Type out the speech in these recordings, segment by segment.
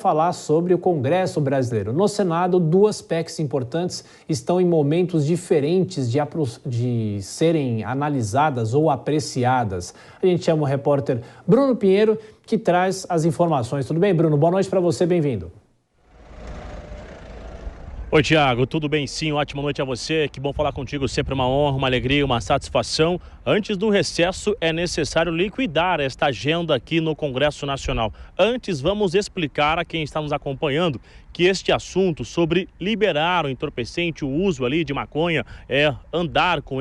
Falar sobre o Congresso Brasileiro. No Senado, duas PECs importantes estão em momentos diferentes de serem analisadas ou apreciadas. A gente chama o repórter Bruno Pinheiro, que traz as informações. Tudo bem, Bruno? Boa noite para você, bem-vindo. Oi, Tiago, tudo bem? Sim, ótima noite a você. Que bom falar contigo, sempre uma honra, uma alegria, uma satisfação. Antes do recesso, é necessário liquidar esta agenda aqui no Congresso Nacional. Antes, vamos explicar a quem está nos acompanhando que este assunto sobre liberar o entorpecente, o uso ali de maconha, andar com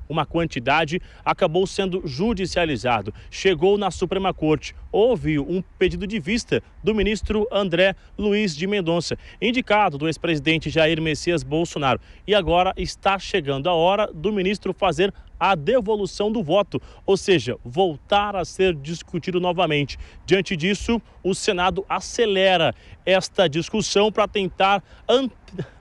uma quantidade, acabou sendo judicializado. Chegou na Suprema Corte. Houve um pedido de vista do ministro André Luiz de Mendonça, indicado do ex-presidente Jair Messias Bolsonaro. E agora está chegando a hora do ministro fazer a devolução do voto, ou seja, voltar a ser discutido novamente. Diante disso, o Senado acelera esta discussão para tentar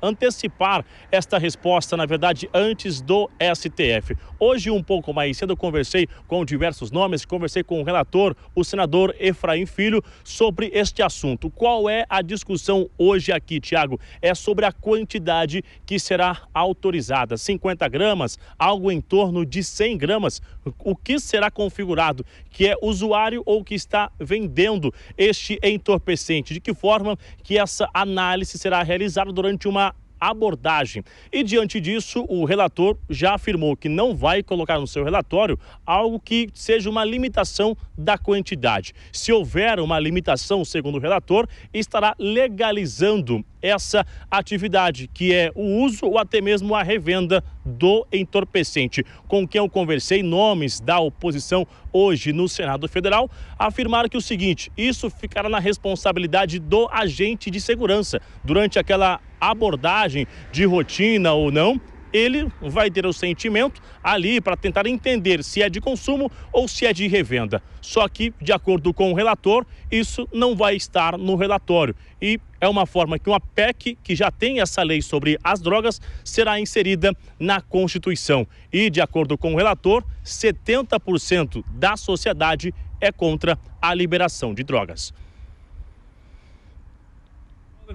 antecipar esta resposta, na verdade, antes do STF. Hoje, um pouco mais cedo, eu conversei com diversos nomes, conversei com o relator, o senador Efraim Filho, sobre este assunto. Qual é a discussão hoje aqui, Tiago? É sobre a quantidade que será autorizada. 50 gramas, algo em torno de 100 gramas. O que será configurado? Que é usuário ou que está vendendo este entorpecente? De que forma que essa análise será realizada durante uma abordagem? E diante disso, o relator já afirmou que não vai colocar no seu relatório algo que seja uma limitação da quantidade. Se houver uma limitação, segundo o relator, estará legalizando essa atividade, que é o uso ou até mesmo a revenda do entorpecente. Com quem eu conversei, nomes da oposição hoje no Senado Federal, afirmaram que o seguinte: isso ficará na responsabilidade do agente de segurança. Durante aquela abordagem de rotina ou não, ele vai ter o sentimento ali para tentar entender se é de consumo ou se é de revenda. Só que, de acordo com o relator, isso não vai estar no relatório. E é uma forma que uma PEC, que já tem essa lei sobre as drogas, será inserida na Constituição. E, de acordo com o relator, 70% da sociedade é contra a liberação de drogas.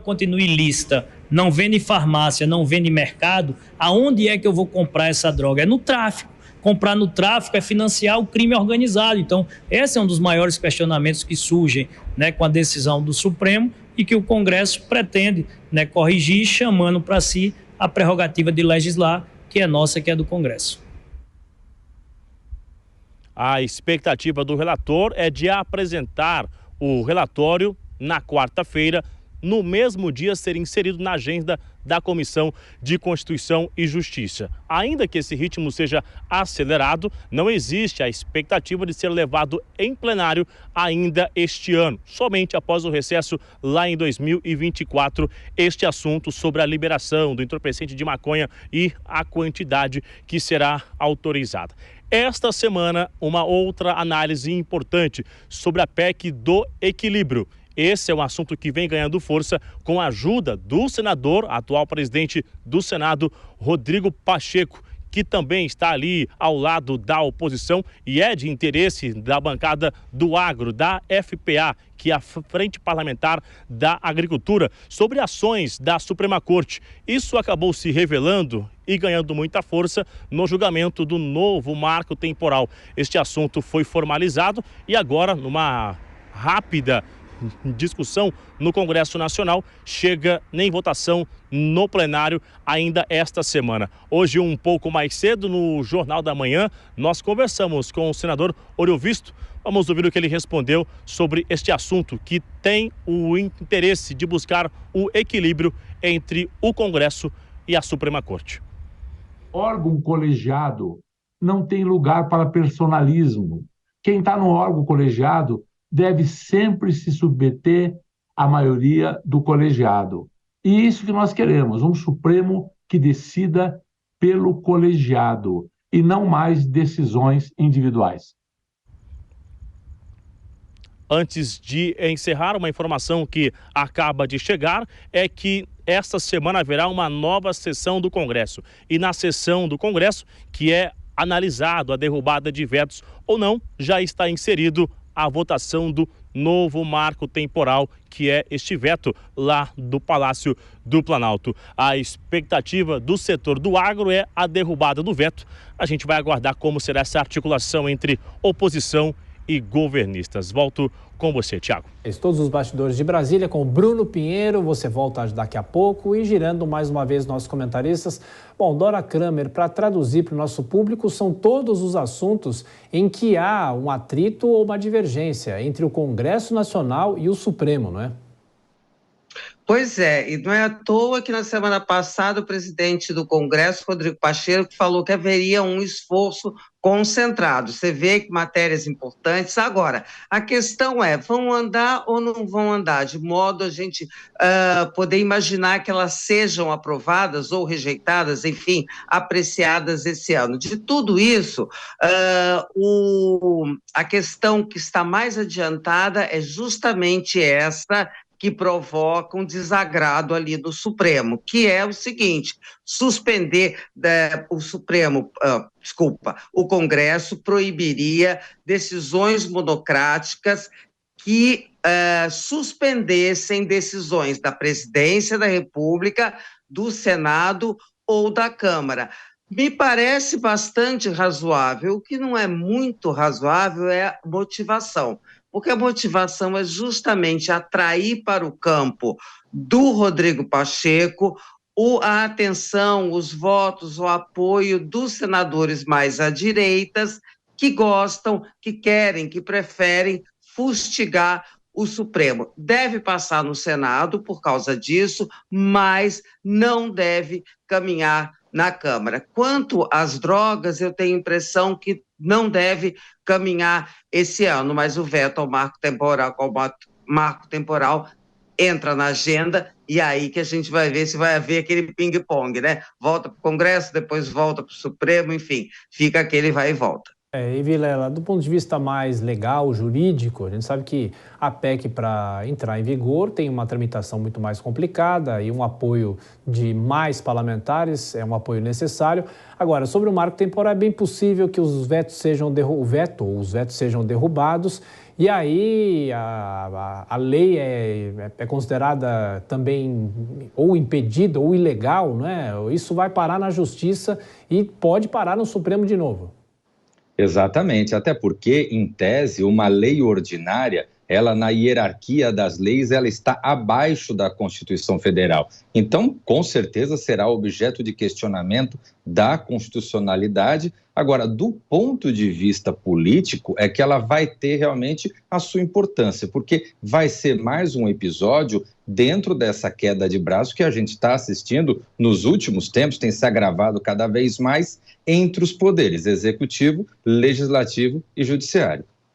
Continue ilícita, não vende em farmácia, não vende em mercado, aonde é que eu vou comprar essa droga? É no tráfico. Comprar no tráfico é financiar o crime organizado. Então, esse é um dos maiores questionamentos que surgem, com a decisão do Supremo e que o Congresso pretende, corrigir, chamando para si a prerrogativa de legislar, que é nossa, que é do Congresso. A expectativa do relator é de apresentar o relatório na quarta-feira, no mesmo dia ser inserido na agenda da Comissão de Constituição e Justiça. Ainda que esse ritmo seja acelerado, não existe a expectativa de ser levado em plenário ainda este ano. Somente após o recesso, lá em 2024, este assunto sobre a liberação do entorpecente de maconha e a quantidade que será autorizada. Esta semana, uma outra análise importante sobre a PEC do equilíbrio. Esse é um assunto que vem ganhando força com a ajuda do senador, atual presidente do Senado, Rodrigo Pacheco, que também está ali ao lado da oposição e é de interesse da bancada do agro, da FPA, que é a Frente Parlamentar da Agricultura, sobre ações da Suprema Corte. Isso acabou se revelando e ganhando muita força no julgamento do novo marco temporal. Este assunto foi formalizado e agora, numa rápida discussão no Congresso Nacional, chega em votação no plenário ainda esta semana. Hoje, um pouco mais cedo, no Jornal da Manhã, nós conversamos com o senador Oriovisto. Vamos ouvir o que ele respondeu sobre este assunto, que tem o interesse de buscar o equilíbrio entre o Congresso e a Suprema Corte. Órgão colegiado não tem lugar para personalismo. Quem está no órgão colegiado deve sempre se submeter à maioria do colegiado. E isso que nós queremos, um Supremo que decida pelo colegiado e não mais decisões individuais. Antes de encerrar, uma informação que acaba de chegar é que esta semana haverá uma nova sessão do Congresso. E na sessão do Congresso, que é analisado a derrubada de vetos ou não, já está inserido a votação do novo marco temporal, que é este veto lá do Palácio do Planalto. A expectativa do setor do agro é a derrubada do veto. A gente vai aguardar como será essa articulação entre oposição e governistas. Volto com você, Thiago. Todos os bastidores de Brasília com o Bruno Pinheiro. Você volta daqui a pouco e girando mais uma vez nossos comentaristas. Bom, Dora Kramer, para traduzir para o nosso público, são todos os assuntos em que há um atrito ou uma divergência entre o Congresso Nacional e o Supremo, não é? Pois é, e não é à toa que na semana passada o presidente do Congresso, Rodrigo Pacheco, falou que haveria um esforço concentrado. Você vê que matérias importantes. Agora, a questão é, vão andar ou não vão andar? De modo a gente poder imaginar que elas sejam aprovadas ou rejeitadas, enfim, apreciadas esse ano. De tudo isso, a questão que está mais adiantada é justamente essa que provoca um desagrado ali do Supremo, que é o seguinte: suspender o Congresso proibiria decisões monocráticas que suspendessem decisões da Presidência da República, do Senado ou da Câmara. Me parece bastante razoável. O que não é muito razoável é a motivação, porque a motivação é justamente atrair para o campo do Rodrigo Pacheco a atenção, os votos, o apoio dos senadores mais à direita, que gostam, que querem, que preferem fustigar o Supremo. Deve passar no Senado por causa disso, mas não deve caminhar na Câmara. Quanto às drogas, eu tenho a impressão que não deve caminhar esse ano, mas o veto ao marco temporal entra na agenda, e aí que a gente vai ver se vai haver aquele ping-pong, né? Volta para o Congresso, depois volta para o Supremo, enfim, fica aquele vai e volta. E Vilela, do ponto de vista mais legal, jurídico, a gente sabe que a PEC, para entrar em vigor, tem uma tramitação muito mais complicada e um apoio de mais parlamentares é um apoio necessário. Agora, sobre o marco temporal, é bem possível que os vetos sejam derrubados e aí a lei é considerada também ou impedida ou ilegal, não é? Isso vai parar na Justiça e pode parar no Supremo de novo. Exatamente, até porque, em tese, uma lei ordinária, ela na hierarquia das leis, ela está abaixo da Constituição Federal. Então, com certeza, será objeto de questionamento da constitucionalidade. Agora, do ponto de vista político, é que ela vai ter realmente a sua importância, porque vai ser mais um episódio dentro dessa queda de braço que a gente está assistindo nos últimos tempos, tem se agravado cada vez mais entre os poderes executivo, legislativo e judiciário.